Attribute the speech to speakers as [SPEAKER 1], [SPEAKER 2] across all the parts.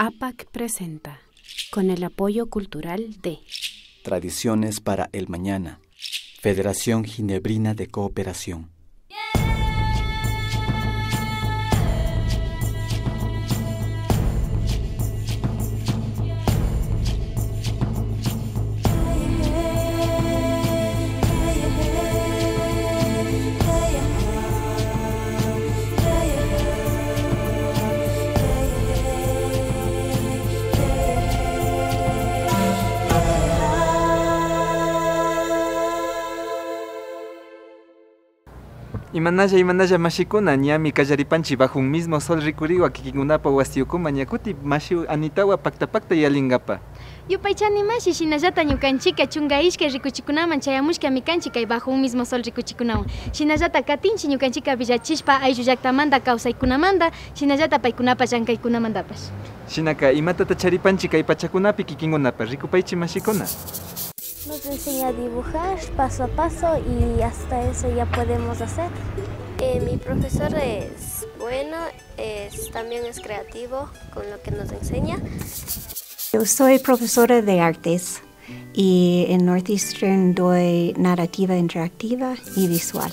[SPEAKER 1] APAC presenta, con el apoyo cultural de
[SPEAKER 2] Tradiciones para el Mañana, Federación Ginebrina de Cooperación.
[SPEAKER 3] Imanalla mashikuna ñami kallaripanchi bajo un mismo sol rikuriwa kikinkunapa wasiukuma ñakuti mashi anitawa pakta yalingapa.
[SPEAKER 4] Yupaychani mashi shinallata ñukanchika chunga ishkay rikuchikunaman chayamushka mikanchik kay bajo un mismo sol rikuchikunawan. Shinallata katinchi ñukanchika villachishpa ayllu llaqtamanta kawsaykunamanta, shinallata paykunapa llankaykunamantapash.
[SPEAKER 3] Shinaka imatata charipanchi kay pachakunapi kikinkunapa rikupaychi mashikuna.
[SPEAKER 5] Nos enseña a dibujar paso a paso y hasta eso ya podemos hacer.
[SPEAKER 6] Mi profesor es bueno, también es creativo con lo que nos enseña.
[SPEAKER 7] Yo soy profesora de artes y en Northeastern doy narrativa interactiva y visual.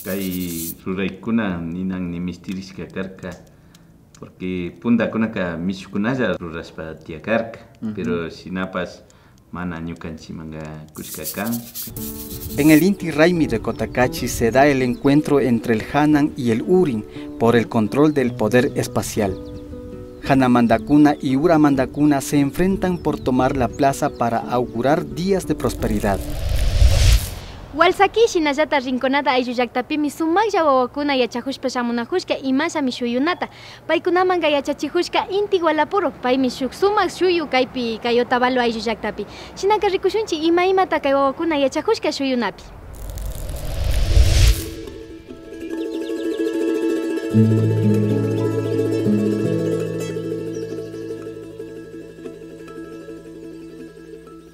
[SPEAKER 8] Kay ruraykuna ninan nimistiriska karka porque punta kunaka mishkunalla ruraspa tiakarka, pero sinapas mana ñukanchi manga kushkakan.
[SPEAKER 2] En el Inti Raymi de Cotacachi se da el encuentro entre el Hanan y el Urin por el control del poder espacial. Hanamandakuna y Uramandakuna se enfrentan por tomar la plaza para augurar días de prosperidad.
[SPEAKER 4] Walsaki shinallata rinconada ayllu llaqtapimi sumaqlla wawakuna yachahushpa shamunahushka imashami shuyunata. Paykunamanga yachachihushka inti Gualapuro, paymi shuk sumaq shuyu kaypi kay Otavalo ayllu llaqtapi. Shinaka rikushunchi imaymata kay wawakuna yachahushka shuyunapi.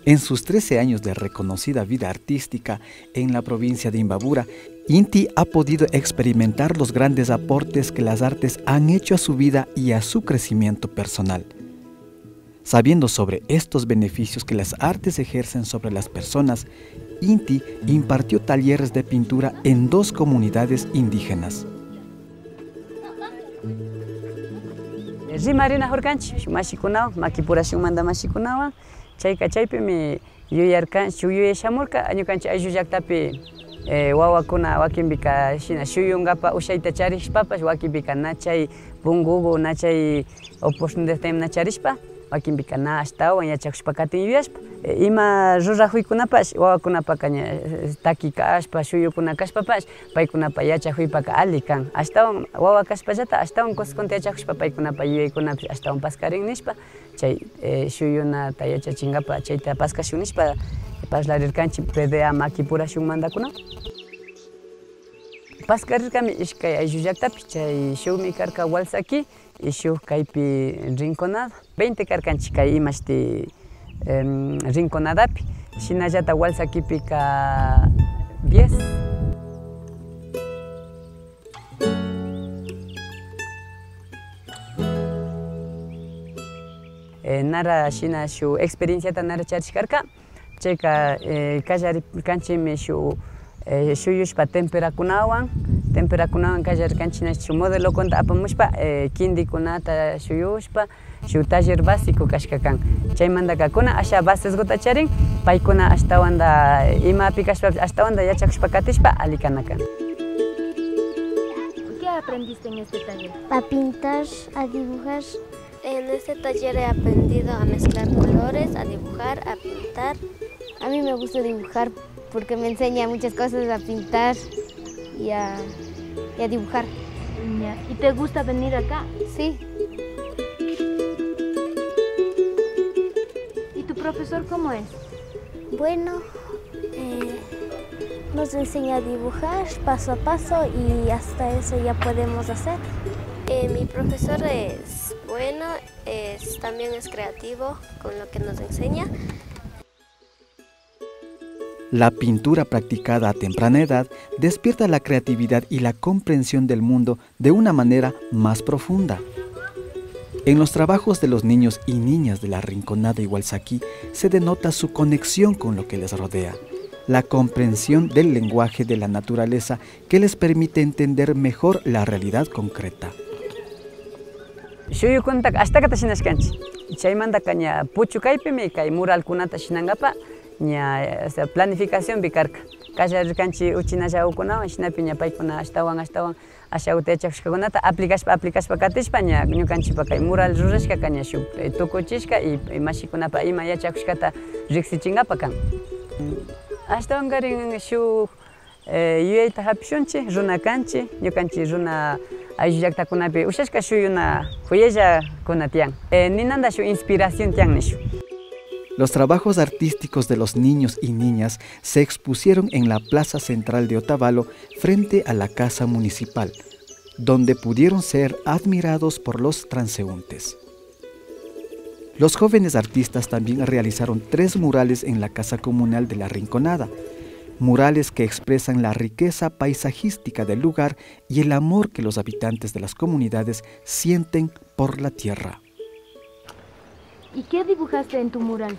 [SPEAKER 2] En sus 13 años de reconocida vida artística en la provincia de Imbabura, Inti ha podido experimentar los grandes aportes que las artes han hecho a su vida y a su crecimiento personal. Sabiendo sobre estos beneficios que las artes ejercen sobre las personas, Inti impartió talleres de pintura en 2 comunidades indígenas.
[SPEAKER 9] Rimarina Jorganchi, Mashikunawa, Makipuración manda Mashikunawa. Chaypimi yuyarkan shuyuyashamurka añukanchi ayllu llaqtapi wawakuna wakinpika shina shuyungapa ushayta charishpapash wakinpika nachay pungugu nachay oportunidad nacharishpa wakinpika na ashtawan yachakushpa katin yuyashpa ima rurahuykunapash wawakunapaka taki kashpa shuyukuna kashpapash paykunapa yachahuypaka ali kan ashtawan wawa kashpallata ashtawan cosconta yachakushpa paykunapa yuyaykunapi ashtawan paskarin nishpa chay shuyunata yachachingapa chayta paskashun nishpa parlarirkanchi PDA Makipuración mandakuna. Paskarirkami ishkay ayllu llaqtapi chay shukmi karka Walsaki y shuk kaypi Rinconada. 20 karkanchik kay imashti Rinconadapi. Shinallata Walsakipika 10. Nara shina shu experienciata nara charishkarka chayka kallarkanchimi shu shuyushpa temperakunawan kallarkanchina shu modelo konta apamushpa kindikunata shuyushpa shu taller básico kashkakan chaymandakakuna asha basesgota charin paykuna ashtawanda imapi kashpa ashtawanda yachakushpa katishpa alikanakan.
[SPEAKER 4] ¿Qué aprendiste en este taller?
[SPEAKER 5] A pintar, a dibujar.
[SPEAKER 6] En este taller he aprendido a mezclar colores, a dibujar, a pintar.
[SPEAKER 5] A mí me gusta dibujar porque me enseña muchas cosas a pintar y a dibujar.
[SPEAKER 4] ¿Y te gusta venir acá?
[SPEAKER 5] Sí.
[SPEAKER 4] ¿Y tu profesor cómo es?
[SPEAKER 5] Bueno, nos enseña a dibujar paso a paso y hasta eso ya podemos hacer.
[SPEAKER 6] Mi profesor es bueno, también es creativo con lo que nos enseña.
[SPEAKER 2] La pintura practicada a temprana edad despierta la creatividad y la comprensión del mundo de una manera más profunda. En los trabajos de los niños y niñas de la Rinconada Igualsaquí se denota su conexión con lo que les rodea, la comprensión del lenguaje de la naturaleza que les permite entender mejor la realidad concreta.
[SPEAKER 9] Shuyu kuntak hasta kata shinashkanchi. Chaymanta kaña puchu kaypimi kay mural kunata shinangapa ña planificación bikarka. Kaya rikanchi uchinasha ukunawan shinapi ña paykuna ashtawan asha utayachashkakunata aplikashpa katishpa ña ñukanchipa kay mural rurashka kaña shuk tukuchishka y mashikunapa ima yachakushkata riksichingapa kan. Ashtawan karin shuk yuyayta hapishunchi runa kanchi ñukanchi runa ayllu llaqtakunapi ushashka shuyuna huyella kuna tiyan. Ninanda shu inspiración tiyan nishu.
[SPEAKER 2] Los trabajos artísticos de los niños y niñas se expusieron en la plaza central de Otavalo frente a la casa municipal, donde pudieron ser admirados por los transeúntes. Los jóvenes artistas también realizaron 3 murales en la casa comunal de la Rinconada, murales que expresan la riqueza paisajística del lugar y el amor que los habitantes de las comunidades sienten por la tierra.
[SPEAKER 4] ¿Y qué dibujaste en tu mural?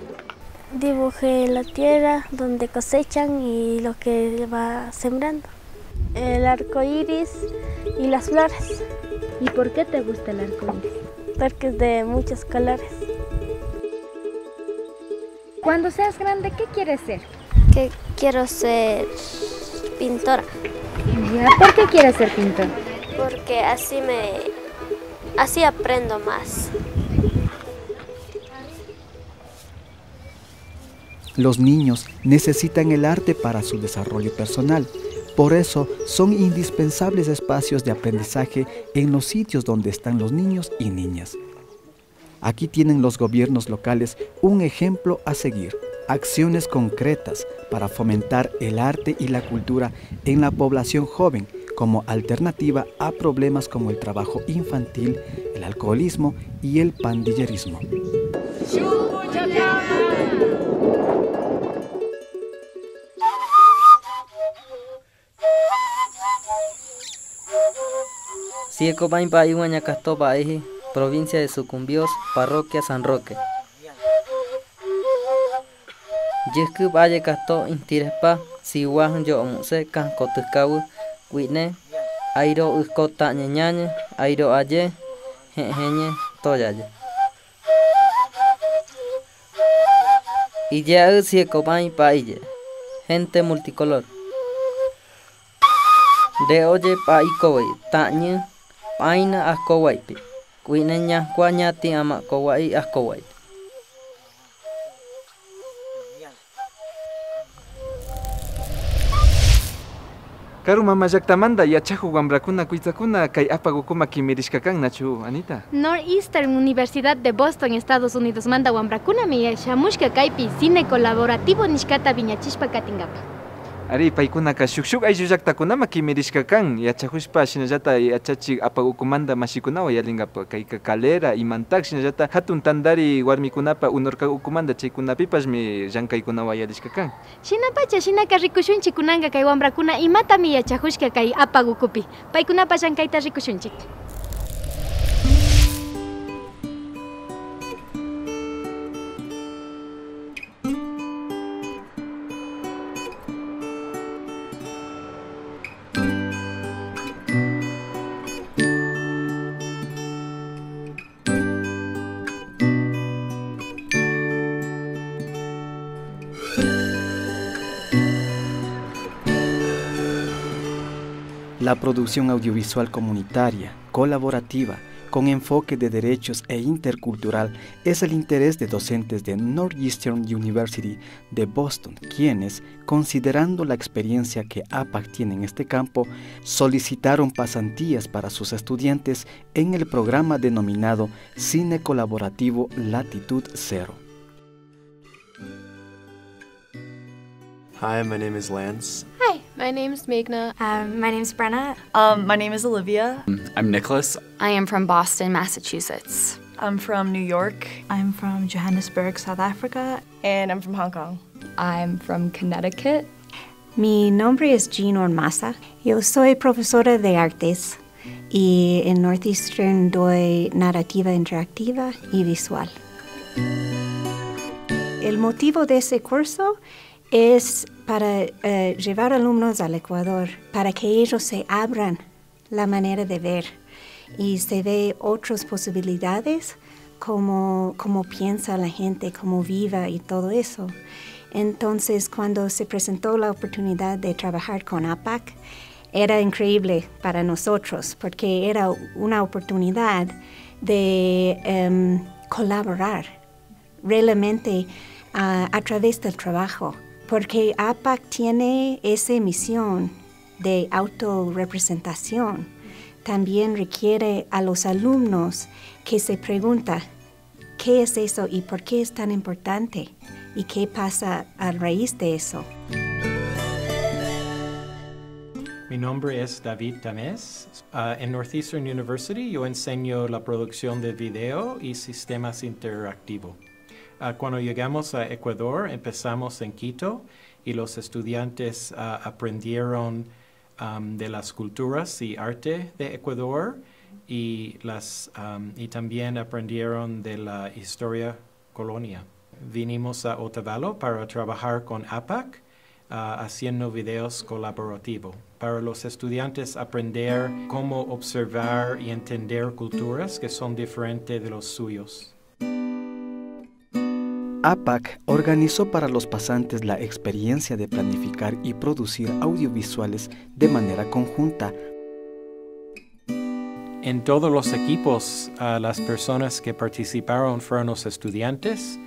[SPEAKER 6] Dibujé la tierra donde cosechan y lo que va sembrando. El arco iris y las flores.
[SPEAKER 4] ¿Y por qué te gusta el arco iris?
[SPEAKER 6] Porque es de muchos colores.
[SPEAKER 4] Cuando seas grande, ¿qué quieres ser?
[SPEAKER 6] Que quiero ser pintora.
[SPEAKER 4] Ya, ¿por qué quieres ser pintor?
[SPEAKER 6] Porque así aprendo más.
[SPEAKER 2] Los niños necesitan el arte para su desarrollo personal. Por eso son indispensables espacios de aprendizaje en los sitios donde están los niños y niñas. Aquí tienen los gobiernos locales un ejemplo a seguir, acciones concretas para fomentar el arte y la cultura en la población joven como alternativa a problemas como el trabajo infantil, el alcoholismo y el pandillerismo.
[SPEAKER 10] Siecopaimpa Ihuañacastopa Eji, provincia de Sucumbios, parroquia San Roque. Yescup Aye Casto Intirespa, Sihuajan Yo Omuse, Cancotuscabu, Huitne, Airo Uscota Ñeñañe, Airo Aye, Jeñe, Toyaye. Ille Siecopaimpa Ille, gente multicolor. De oye pa ikowe, tañe, paina ascowaipi. Cuineña cuañati ama kowai ascowaipi.
[SPEAKER 3] Karu mama llaqtamanta yachaku wamrakuna kuytakuna kay apagukuma kimirishkakan nachu, Anita?
[SPEAKER 4] Northeastern Universidad de Boston, Estados Unidos manda wamrakuna mi shamushka kaypi cine colaborativo nishkata viñachishpa katingapa.
[SPEAKER 3] Ari paykunaka shuk ayllu llaqtakunama kimirishkakan yachakushpa shinallata yachachik apagukumanta mashikunawan yalingapa kay kalera imantak shinallata hatun tandari warmikunapa unorkakumanta chaykunapipashmi llankaykunawan yalishkakan.
[SPEAKER 4] Shinapacha shinaka rikushunchik kunanka kay wamrakuna imatami yachakushka kay apagukupi. Paykunapa llankayta rikushunchik.
[SPEAKER 2] La producción audiovisual comunitaria, colaborativa, con enfoque de derechos e intercultural es el interés de docentes de Northeastern University de Boston, quienes, considerando la experiencia que APAC tiene en este campo, solicitaron pasantías para sus estudiantes en el programa denominado Cine Colaborativo Latitud Cero.
[SPEAKER 11] Hi, my name is Lance.
[SPEAKER 12] Hi, my name is Meghna.
[SPEAKER 13] My name is Brenna.
[SPEAKER 12] My name is Olivia.
[SPEAKER 11] I'm Nicholas.
[SPEAKER 13] I am from Boston, Massachusetts.
[SPEAKER 12] I'm from New York.
[SPEAKER 14] I'm from Johannesburg, South Africa.
[SPEAKER 12] And I'm from Hong Kong.
[SPEAKER 13] I'm from Connecticut.
[SPEAKER 7] Mi nombre es Jean Ormaza. Yo soy profesora de artes y en Northeastern doy narrativa interactiva y visual. El motivo de ese curso es para llevar alumnos al Ecuador, para que ellos se abran la manera de ver y se ve otras posibilidades, cómo piensa la gente, cómo vive y todo eso. Entonces, cuando se presentó la oportunidad de trabajar con APAC, era increíble para nosotros porque era una oportunidad de colaborar realmente a través del trabajo, porque APAC tiene esa misión de autorrepresentación. También requiere a los alumnos que se pregunten qué es eso y por qué es tan importante y qué pasa a raíz de eso.
[SPEAKER 15] Mi nombre es David Tamés. En Northeastern University yo enseño la producción de video y sistemas interactivos. Cuando llegamos a Ecuador empezamos en Quito y los estudiantes aprendieron de las culturas y arte de Ecuador y también aprendieron de la historia colonia. Vinimos a Otavalo para trabajar con APAC haciendo videos colaborativos para los estudiantes aprender cómo observar y entender culturas que son diferentes de los suyos.
[SPEAKER 2] APAC organizó para los pasantes la experiencia de planificar y producir audiovisuales de manera conjunta.
[SPEAKER 15] En todos los equipos, las personas que participaron fueron los estudiantes,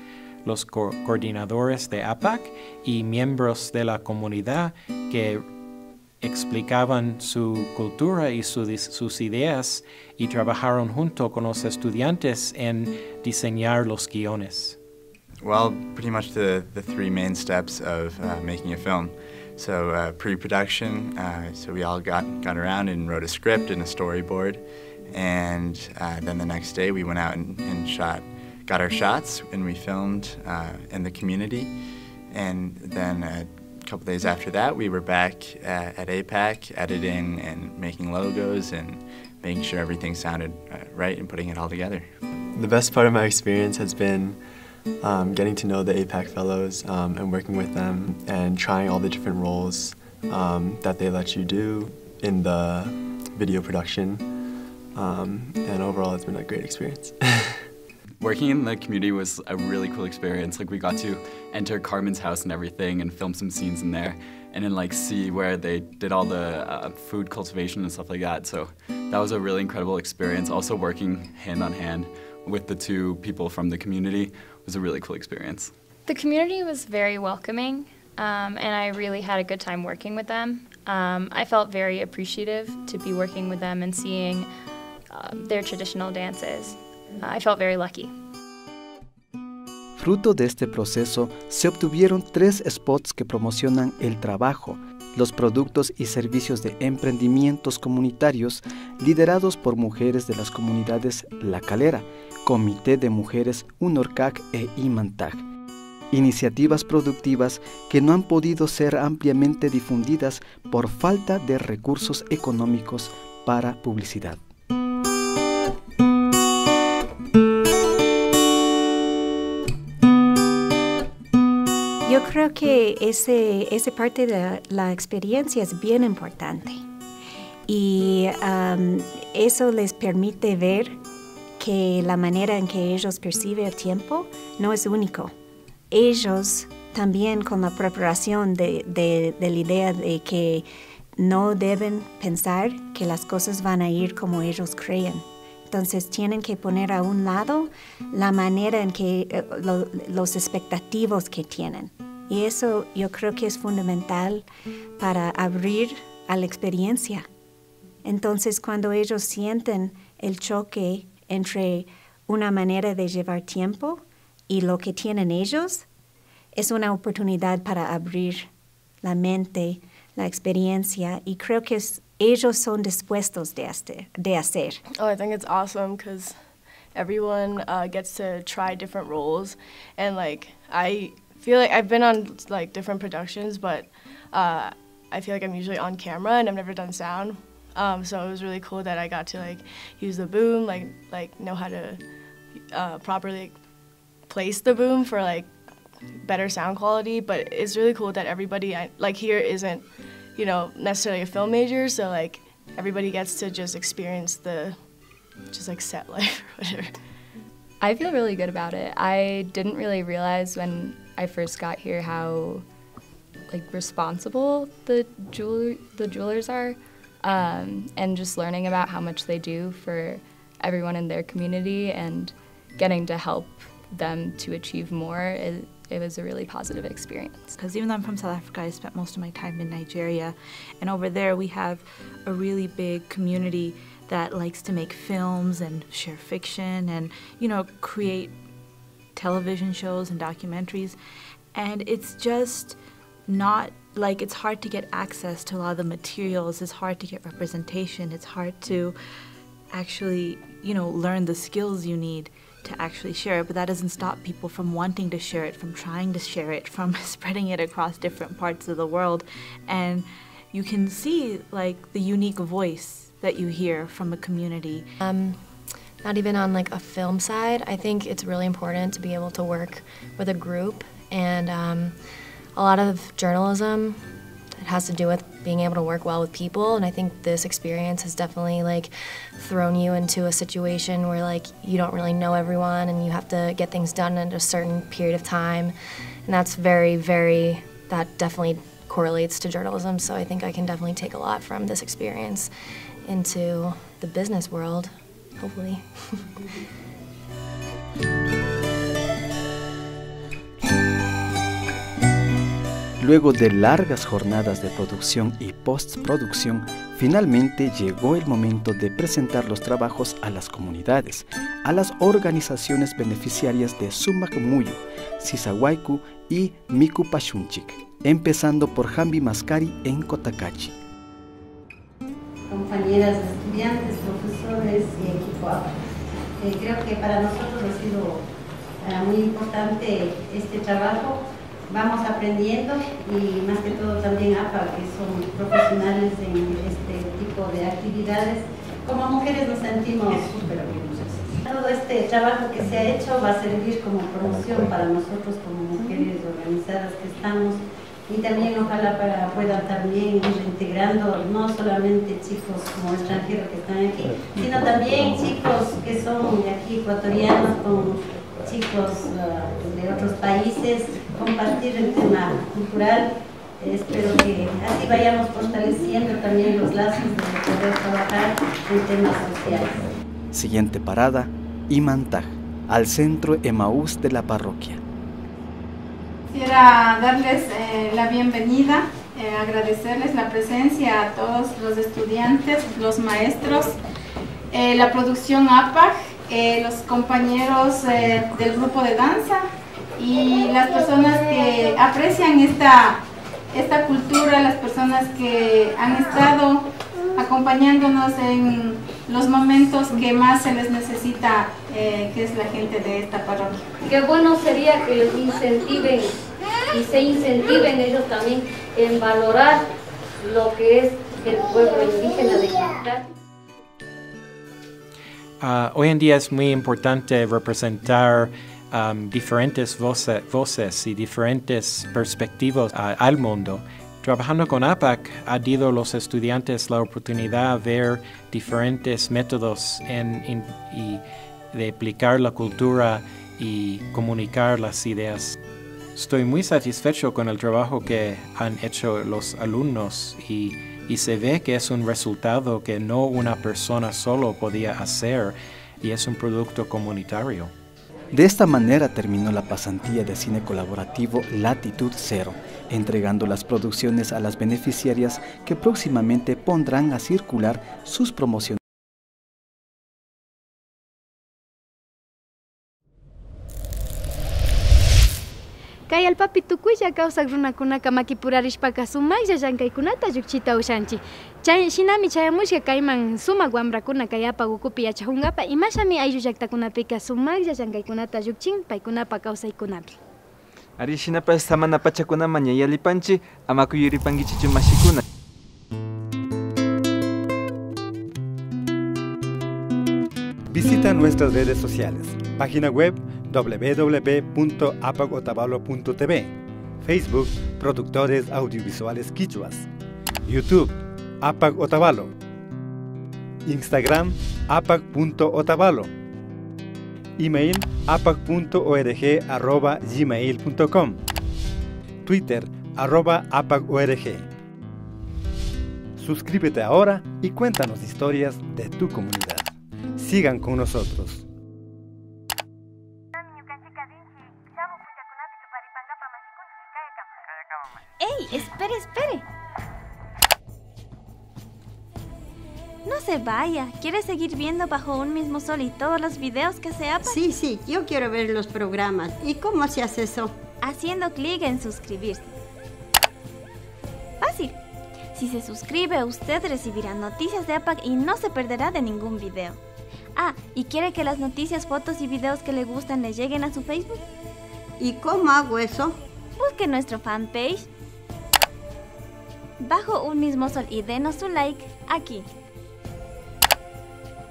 [SPEAKER 15] los coordinadores de APAC y miembros de la comunidad que explicaban su cultura y sus ideas y trabajaron junto con los estudiantes en diseñar los guiones.
[SPEAKER 16] Well, pretty much the three main steps of making a film. So pre-production, so we all got around and wrote a script and a storyboard. And then the next day we went out and got our shots, and we filmed in the community. And then a couple days after that, we were back at APAC, editing and making logos and making sure everything sounded right and putting it all together.
[SPEAKER 11] The best part of my experience has been getting to know the APAC fellows and working with them and trying all the different roles that they let you do in the video production. And overall, it's been a great experience.
[SPEAKER 17] Working in the community was a really cool experience. Like, we got to enter Carmen's house and everything and film some scenes in there and then see where they did all the food cultivation and stuff like that. So that was a really incredible experience. Also working hand on hand with the two people from the community was a really cool experience.
[SPEAKER 13] The community was very welcoming, and I really had a good time working with them. I felt very appreciative to be working with them and seeing their traditional dances. I felt very lucky.
[SPEAKER 2] Fruto de este proceso, se obtuvieron 3 spots que promocionan el trabajo, los productos y servicios de emprendimientos comunitarios liderados por mujeres de las comunidades La Calera, Comité de Mujeres UNORCAC e IMANTAG. Iniciativas productivas que no han podido ser ampliamente difundidas por falta de recursos económicos para publicidad.
[SPEAKER 7] Yo creo que ese parte de la experiencia es bien importante y eso les permite ver que la manera en que ellos perciben el tiempo no es único. Ellos también con la preparación de la idea de que no deben pensar que las cosas van a ir como ellos creen. Entonces tienen que poner a un lado la manera en que los expectativos que tienen. Y eso yo creo que es fundamental para abrir a la experiencia. Entonces cuando ellos sienten el choque entre una manera de llevar tiempo y lo que tienen ellos, es una oportunidad para abrir la mente, la experiencia, y creo que ellos son dispuestos de hacer.
[SPEAKER 12] Oh, I think it's awesome because everyone gets to try different roles, and I feel like I've been on different productions, but I feel like I'm usually on camera and I've never done sound. So it was really cool that I got to like use the boom, like know how to properly place the boom for like better sound quality. But it's really cool that everybody like here isn't, you know, necessarily a film major, so like everybody gets to just experience the just like set life or whatever.
[SPEAKER 13] I feel really good about it. I didn't really realize when I first got here how like responsible the jewelers are, and just learning about how much they do for everyone in their community and getting to help them to achieve more. It was a really positive experience.
[SPEAKER 14] Because even though I'm from South Africa, I spent most of my time in Nigeria, and over there we have a really big community that likes to make films and share fiction and, you know, create television shows and documentaries. And it's just not, like, it's hard to get access to a lot of the materials, it's hard to get representation, it's hard to actually, you know, learn the skills you need to actually share it, but that doesn't stop people from wanting to share it, from trying to share it, from spreading it across different parts of the world. And you can see, like, the unique voice that you hear from a community.
[SPEAKER 18] Not even on like a film side, I think it's really important to be able to work with a group, and a lot of journalism, it has to do with being able to work well with people, and I think this experience has definitely like thrown you into a situation where like you don't really know everyone and you have to get things done in a certain period of time, and that's that definitely correlates to journalism, so I think I can definitely take a lot from this experience into the business world, hopefully.
[SPEAKER 2] Luego de largas jornadas de producción y postproducción, finalmente llegó el momento de presentar los trabajos a las comunidades, a las organizaciones beneficiarias de Sumaq Muyu, Sisawaiku y Miku Paxunchik, empezando por Jambi Mascari en Cotacachi.
[SPEAKER 19] Compañeras estudiantes, profesores y equipo APA. Creo que para nosotros ha sido muy importante este trabajo. Vamos aprendiendo y más que todo también APA, que son profesionales en este tipo de actividades. Como mujeres nos sentimos súper orgullosas. Todo este trabajo que se ha hecho va a servir como promoción para nosotros como mujeres organizadas que estamos. Y también ojalá puedan también ir integrando no solamente chicos como extranjeros que están aquí, sino también chicos que son de aquí ecuatorianos con chicos de otros países, compartir el tema cultural. Espero que así vayamos fortaleciendo también los lazos de poder trabajar en temas sociales.
[SPEAKER 2] Siguiente parada, Imantag, al centro Emaús de la parroquia.
[SPEAKER 20] Quisiera darles la bienvenida, agradecerles la presencia a todos los estudiantes, los maestros, la producción APAG, los compañeros del grupo de danza y las personas que aprecian esta cultura, las personas que han estado acompañándonos en los momentos que más se les necesita, que es la gente de esta parroquia.
[SPEAKER 21] Qué bueno sería que les incentiven y se incentiven ellos también en valorar lo que es el pueblo indígena de Quintana.
[SPEAKER 15] Hoy en día es muy importante representar diferentes voces y diferentes perspectivas al mundo. Trabajando con APAC ha dado a los estudiantes la oportunidad de ver diferentes métodos de aplicar la cultura y comunicar las ideas. Estoy muy satisfecho con el trabajo que han hecho los alumnos y se ve que es un resultado que no una persona solo podía hacer y es un producto comunitario.
[SPEAKER 2] De esta manera terminó la pasantía de cine colaborativo Latitud Cero, entregando las producciones a las beneficiarias que próximamente pondrán a circular sus promociones.
[SPEAKER 4] Kay alpapi tukulla kawsak runakunaka makipurarishpaka sumaklla llankaykunata llukchita ushanchik. Shinami chayamushka kayman sumak wamrakuna kay APAG ukupi yachajunkapak imashami ayllu llaktakunapika sumaklla llankaykunata llukchin paykunapa kawsaykunapi.
[SPEAKER 3] Ari shinapas samana pachakunaman yayalipanchik ama kuyuripankichichu mashikuna.
[SPEAKER 1] Visita nuestras redes sociales. Página web www.apagotavalo.tv, Facebook Productores Audiovisuales Quichuas, YouTube APAG Otavalo, Instagram apag.otavalo, email apag.org@gmail.com, Twitter @apagorg. Suscríbete ahora y cuéntanos historias de tu comunidad. Sigan con nosotros.
[SPEAKER 22] ¡Ey! ¡Espere, espere! No se vaya. ¿Quiere seguir viendo Bajo un mismo sol y todos los videos que se APAG?
[SPEAKER 23] Sí, sí, yo quiero ver los programas. ¿Y cómo se hace eso?
[SPEAKER 22] Haciendo clic en suscribirse. Fácil. Si se suscribe, usted recibirá noticias de APAG y no se perderá de ningún video. Ah, ¿y quiere que las noticias, fotos y videos que le gustan le lleguen a su Facebook?
[SPEAKER 23] ¿Y cómo hago eso?
[SPEAKER 22] Busque nuestro fanpage Bajo un mismo sol y denos su like aquí.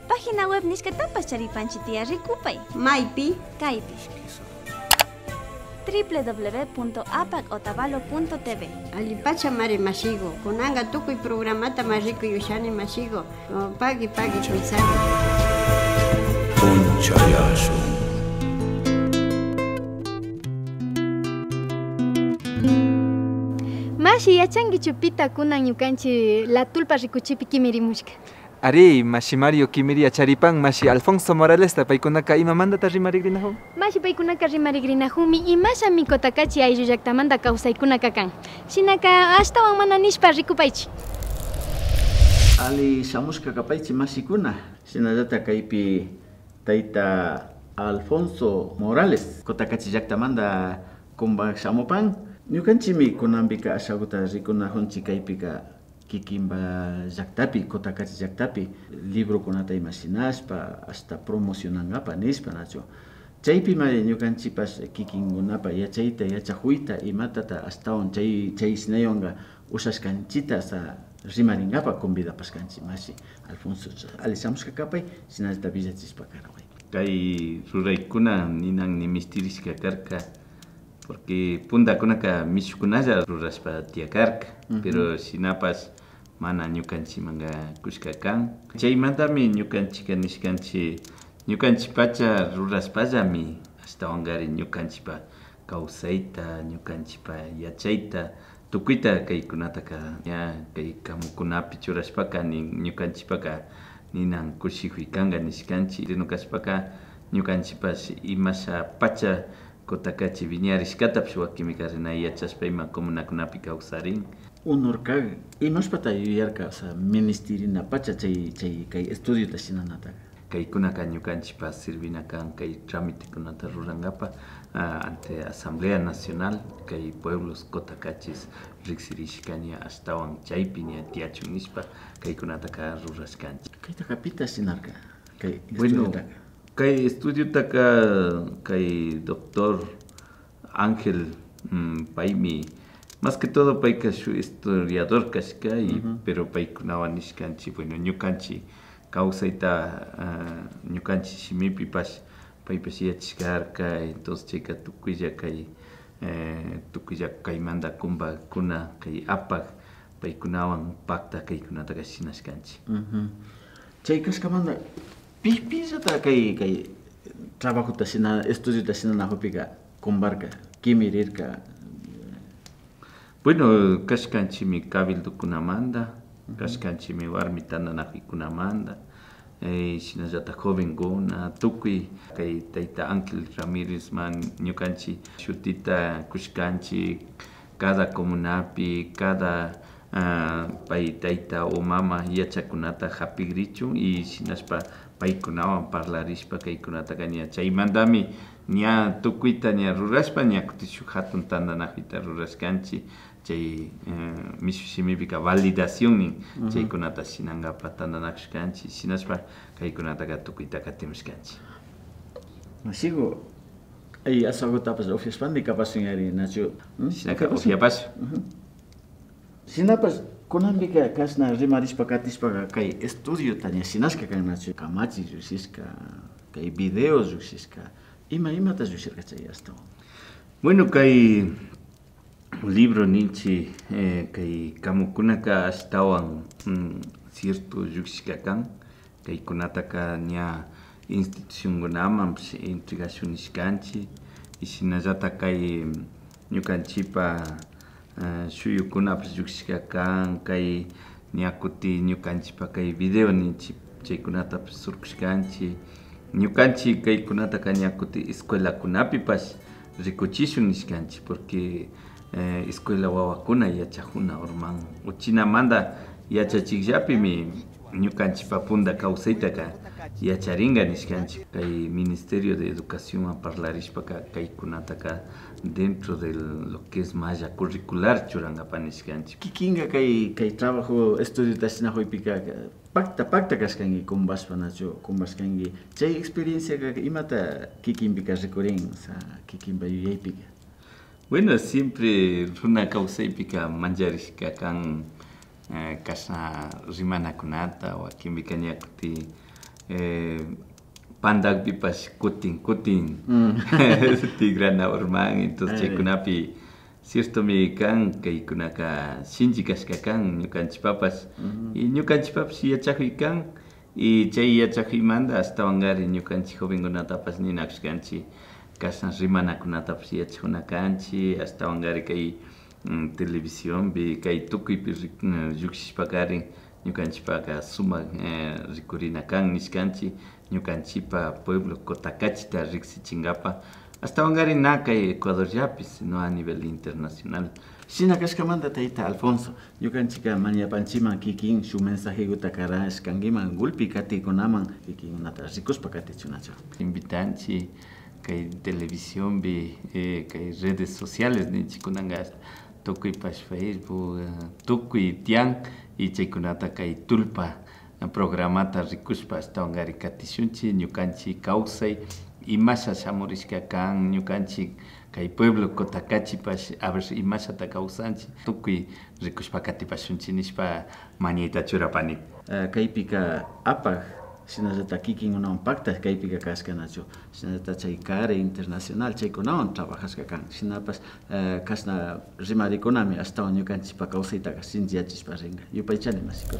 [SPEAKER 22] Página web Nishkatapas Charipanchitia Rikupay.
[SPEAKER 23] Maipi.
[SPEAKER 22] Kaipi. www.apagotavalo.tv.
[SPEAKER 23] Alipacha mare masigo. Konanga tukuy programata mariko yushani masigo. Pagi kuisari.
[SPEAKER 24] Ponchayasu.
[SPEAKER 4] Mashi yachangi chupita kunan ñukanchi la tulpa rikuchipi kimirimushka.
[SPEAKER 3] Ari, mashi Mario Kimiri Charipan, mashi Alfonso Morales, paykunaka imamandata rimarigrinahun.
[SPEAKER 4] Mashi paykunaka rimarigrinahunmi y masha mikotakachi ayllullaktamanta kawsaykunaka kan. Shinaka ashtawan mana nishpa rikupaychi.
[SPEAKER 8] Ali shamushka kapaychi masikuna. Sinallata kaypi tayta Alfonso Morales kotakachi llaktamanta kumba shamupan. Ñukanchimi kunambika ashaguta rikunahunchi kaypika kikimba llaktapi, kotakachi llaktapi, libro kunata imasinashpa, hasta promocionangapa nispa nacho. Chaypi mari ñukanchipas kikingunapa yachayta, yachahuyta, imatata astawan chay sinayonga usashkanchita hasta rimaringapa convidapaskanchi masi Alfonso alisamushka kapay, sinallata villachispa karaway. Kay ruraykuna ninan nimistiriska karka, porque punda kunaka mishukunalla ruraspa tiakarka, pero sinapas mana ñukanchimanga kushkakan. Chaymantami ñukanchika nishkanchi, ñukanchipacha ruraspallami astawangari ñukanchipa kawsayta, ñukanchipa yachayta, tukuyta kaykunataka ña kay kamukunapi churashpaka ñukanchipaka ninan kushikuykanka nishkanchi, rinukashpaka ñukanchipas imasha pacha kotakachi viñarishkatapish wakimika rina yachashpa ima comunakunapi kawsarin. Unurkaga imashpata yuyarka, ministerina pacha chay kay estudiota shinanata. Kaykunaka ñukanchipa sirvinakan kay tramitekunata rurangapa ante Asamblea Nacional kay pueblos kotakachis riksirishkanya astawan chaypi ña tiachun nispa kaykunataka rurashkanchi. Kaytaka pita shinarka kay estudiotaka. Kay estudiotaka kay doctor Ángel paymi más que todo payka su historiador kashka pero paykunawan nishkanchi bueno ñukanchi kawsayta ñukanchi shimipi pash paypas yachishkarka entonces chayka tukuylla kaymanta kumbakuna kay APAG paykunawan pacta kaykunataka shinashkanchi. Chay kashkamanta pillata kay trabajota estudiota shinanakupika kumbarka kimirirka. Bueno, kashkanchimi cabildokunamanta, kashkanchimi warmi tandanakuykunamanta, shinallata jovenkuna, tukuy kay tayta Ángel Ramírez man ñukanchi shutita kushkanchi cada comunapi, cada pay tayta o mama yachakunata hapigrichun y shinashpa paykunawan parlarishpa kaykunataka ña chaymantami ña tukuyta ña rurashpa ña kutishu hatun tandanakuyta rurashkanchi chay mishu shimipika validación nin chaykunata shinangapa tandanakushkanchi shinashpa kaykunataka tukuyta katimashkanchi. Masigo ay asagutapas ofiaspandi kapasun yari nacho. Shinaka ofiapas. Sinapas
[SPEAKER 5] kunambika kasna rimarishpa katishpa kay estudio taña sinashka kannachu kamachi llushishka kay videos llushishka imata llushirka chay hasta.
[SPEAKER 8] Bueno, kay libro ninchi kay kamukunaka astawan cierto llushishka kan kay kunataka ña institución gunaman entregación nishkanchi y sinallata kay ñukanchipa shuyukunapas llushishka kan kay ñakuti ñukanchipa kay video ninchi chaykunatapas surkushkanchi ñukanchi kaykunataka ñakuti escuelakunapipas rikuchishun nishkanchi porque escuela wawakuna yachajuna urman uchinamanta yachachikllapimi ñukanchipa punda kawsaytaka yacharinga nishkanchi kay Ministerio de Educación parlarishpaka kaykunataka dentro de lo que es malla curricular churangapa nishkanchi.
[SPEAKER 5] Kikinga kay trabajo estudio tasinajoypika pacta kaskangi kumbashkangi chay experiencia imata kikinpika rikurin kikinpa yuyaypika.
[SPEAKER 8] Bueno, siempre runa kawsaypika manjarishka kan kasna rimanakunata o akinpika ñakuti pandakpipas kutin tigrana urman entonces chaykunapi cierto mi kan kaykunaka shinchi kashka kan ñukanchipapas y ñukanchipapas yachajuy kan y chay yachajuymanta astawangari ñukanchik jovenkunatapas ninakushkanchi kasna rimanakunatapas yachajuna kanchi astawangari kay televisión kay tukuypi llukshishpakarin ñukanchipaka sumak rikurina kan nishkanchi ñukanchipa pueblo Cotakachita riksichinkapa astawangari na kay Ecuadorllapis no a nivel internacional.
[SPEAKER 5] Shina kashkamanta tayta Alfonso ñukanchika mañapanchiman kikin shu mensajekuta karashkankiman gulpi katikunaman kikinkunata rikuspa katichunachu.
[SPEAKER 8] Invitanchi kay televisión kay redes sociales ninchikunanga tukuypas Facebook tukuy tiyan y chaykunata kay tulpa programata rikushpa astawangari katishunchi ñukanchik kawsay imasha shamurishka kan ñukanchik kay pueblo Cotacachipas a ver imashata kawsanchik tukuy rikushpa katipashunchi nishpa mañayta churapani.
[SPEAKER 5] Kaypika apaq sinallata kikinkunawan pacta kaypika kashkanachu sinallata chay CARE internacional chaykunawan trabajashka kan shinapas kasna rimarikunami astawan ñukanchikpa kawsaytaka sinchiyachishpa ringa yupaychani masikuna.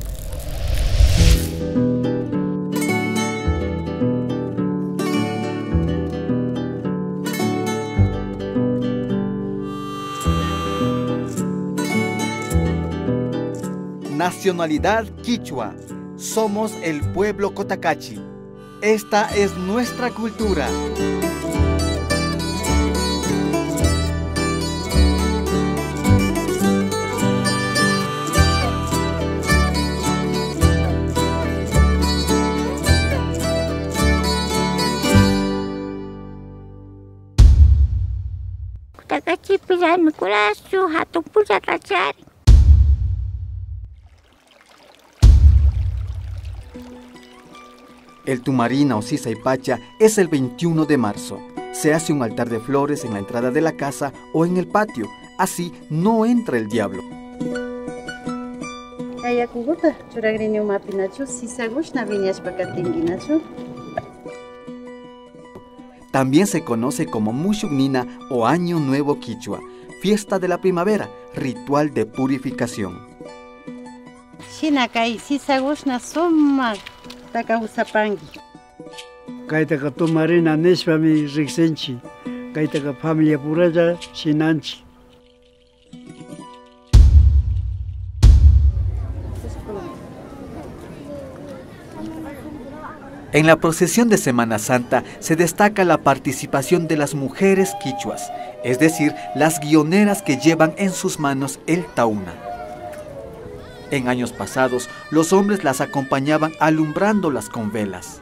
[SPEAKER 2] Nacionalidad quichua. Somos el pueblo Cotacachi. Esta es nuestra cultura.
[SPEAKER 6] Cotacachi pila mi culasu hatun puja kachari.
[SPEAKER 2] El Tumarina o Sisaypacha es el 21 de marzo. Se hace un altar de flores en la entrada de la casa o en el patio. Así no entra el diablo. También se conoce como Mushugnina o Año Nuevo Quichua, fiesta de la primavera, ritual de purificación.
[SPEAKER 9] Kaitaka Tumarina nishpami riksenchi, kaitaka familia puralla shinanchi.
[SPEAKER 2] En la procesión de Semana Santa se destaca la participación de las mujeres quichuas, es decir, las guioneras que llevan en sus manos el tauna. En años pasados, los hombres las acompañaban alumbrándolas con velas.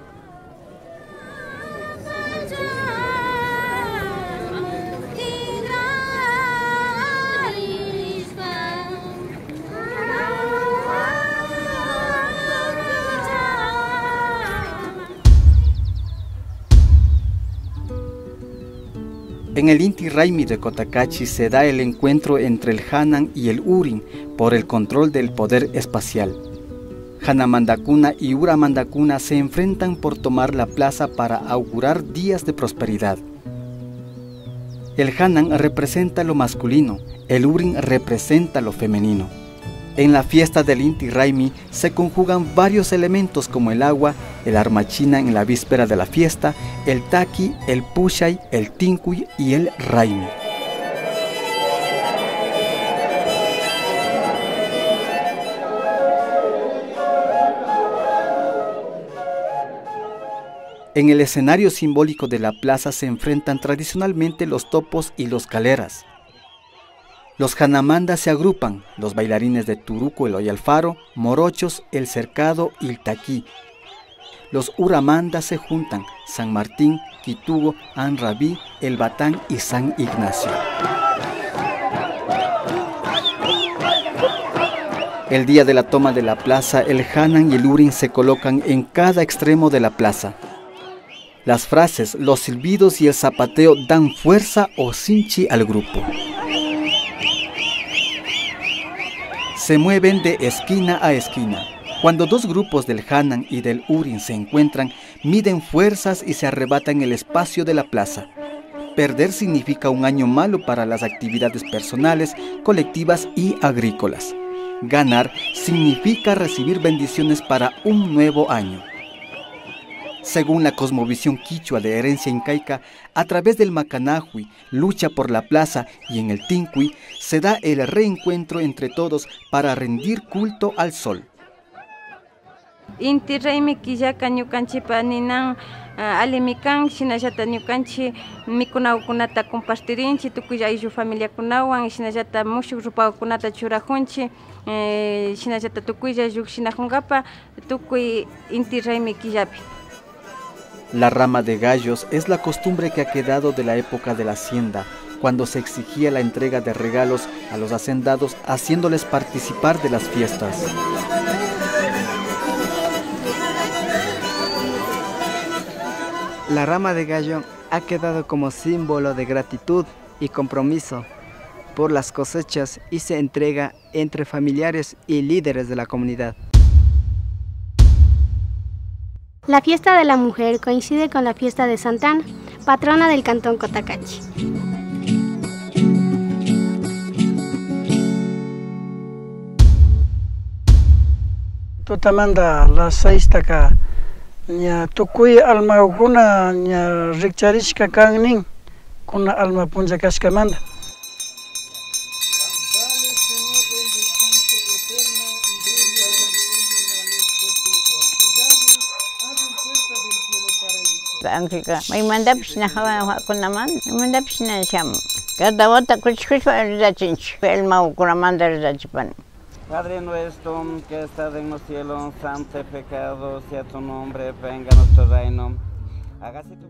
[SPEAKER 2] En el Inti Raymi de Cotacachi se da el encuentro entre el Hanan y el Urin por el control del poder espacial. Hanamandacuna y Uramandacuna se enfrentan por tomar la plaza para augurar días de prosperidad. El Hanan representa lo masculino, el Urin representa lo femenino. En la fiesta del Inti Raymi se conjugan varios elementos como el agua, el arma china en la víspera de la fiesta, el taki, el pushay, el tincuy y el Raymi. En el escenario simbólico de la plaza se enfrentan tradicionalmente los topos y los caleras. Los Hanamandas se agrupan, los bailarines de Turuco, el Oyalfaro, Morochos, el Cercado y el Taquí. Los Uramandas se juntan, San Martín, Quitugo, Anrabí, El Batán y San Ignacio. El día de la toma de la plaza, el Hanan y el Urin se colocan en cada extremo de la plaza. Las frases, los silbidos y el zapateo dan fuerza o cinchi al grupo. Se mueven de esquina a esquina. Cuando dos grupos del Hanan y del Urin se encuentran, miden fuerzas y se arrebatan el espacio de la plaza. Perder significa un año malo para las actividades personales, colectivas y agrícolas. Ganar significa recibir bendiciones para un nuevo año. Según la cosmovisión quichua de herencia incaica, a través del Macanahui, lucha por la plaza y en el Tincuy se da el reencuentro entre todos para rendir culto al sol.
[SPEAKER 6] Inti Raymi killaka ñukanchipa ninan alimikan shinallata ñukanchi mikunawkunata compartirinchi tukuy ayllu familiakunawan shinallata mushuk rupakunata churajunchi shinallata tukuylla llukshinajunqapa tukuy Inti Raymi killapi.
[SPEAKER 2] La rama de gallos es la costumbre que ha quedado de la época de la hacienda, cuando se exigía la entrega de regalos a los hacendados, haciéndoles participar de las fiestas.
[SPEAKER 10] La rama de gallo ha quedado como símbolo de gratitud y compromiso por las cosechas y se entrega entre familiares y líderes de la comunidad.
[SPEAKER 11] La fiesta de la mujer coincide con la fiesta de Santa Ana, patrona del cantón Cotacachi.
[SPEAKER 9] Tutamanda las 6 taka nya tukuy alma kuna nya rikcharishka kangning kuna alma punja kashkamanda.
[SPEAKER 6] Angkika may mandapis na hawa ko naman mandapis na siya kada wata kuchkuchwa zachinch el mau kuramanda zachipan.
[SPEAKER 16] Padre nuestro que estás en los cielos, santificado sea tu nombre, venga nuestro reino. Hágase tu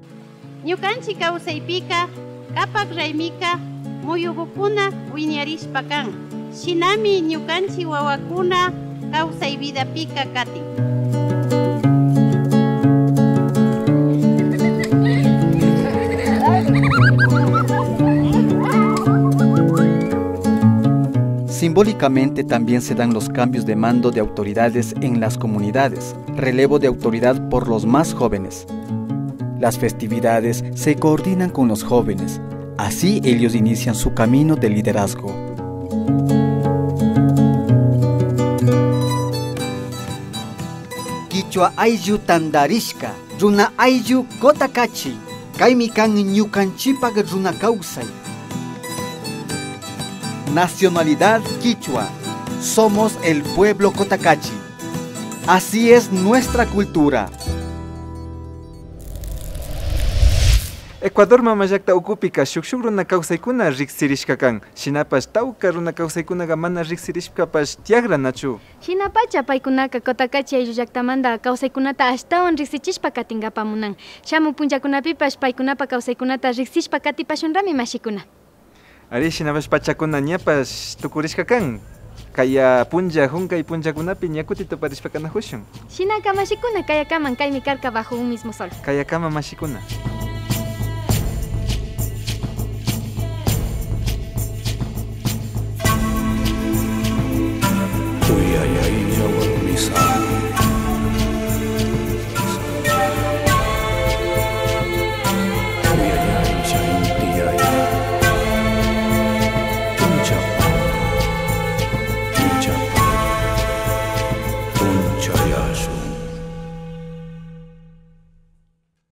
[SPEAKER 21] Ñukanchi kawsaypika kapak raymika muyugukuna wiñarishpakan. Shinami ñukanchi wawakuna kawsay vidapika katin.
[SPEAKER 2] Simbólicamente también se dan los cambios de mando de autoridades en las comunidades, relevo de autoridad por los más jóvenes. Las festividades se coordinan con los jóvenes, así ellos inician su camino de liderazgo. Quichua ayllu tandarishka, runa ayllu Cotacachi, kaymi kan ñukanchipak runa kawsay. Nacionalidad quichua. Somos el pueblo Cotacachi. Así es nuestra cultura.
[SPEAKER 3] Ecuador mamayakta ukupika shukshuk runa kawsaykuna riksirishkakan. Shinapash tawka runa kawsaykunaqa mana riksirishkapash tiagranachu.
[SPEAKER 4] Shinapacha paykunaka Cotacachi ayllu llaqtamanta kawsaykunata ashtawan riksichishpa katinkapamunan. Shamu punchakunapipash paykunapa kawsaykunata riksishpa katipashunrami mashikuna.
[SPEAKER 3] Ari shinapash pachakuna ñapash tukurishkakan. Kaya punja hunkay punchakunapi ñakutita parishpakanahushun.
[SPEAKER 4] Shinaka mashikuna kayakaman kaymi karka bajo un mismo sol.
[SPEAKER 3] Kayakama mashikuna.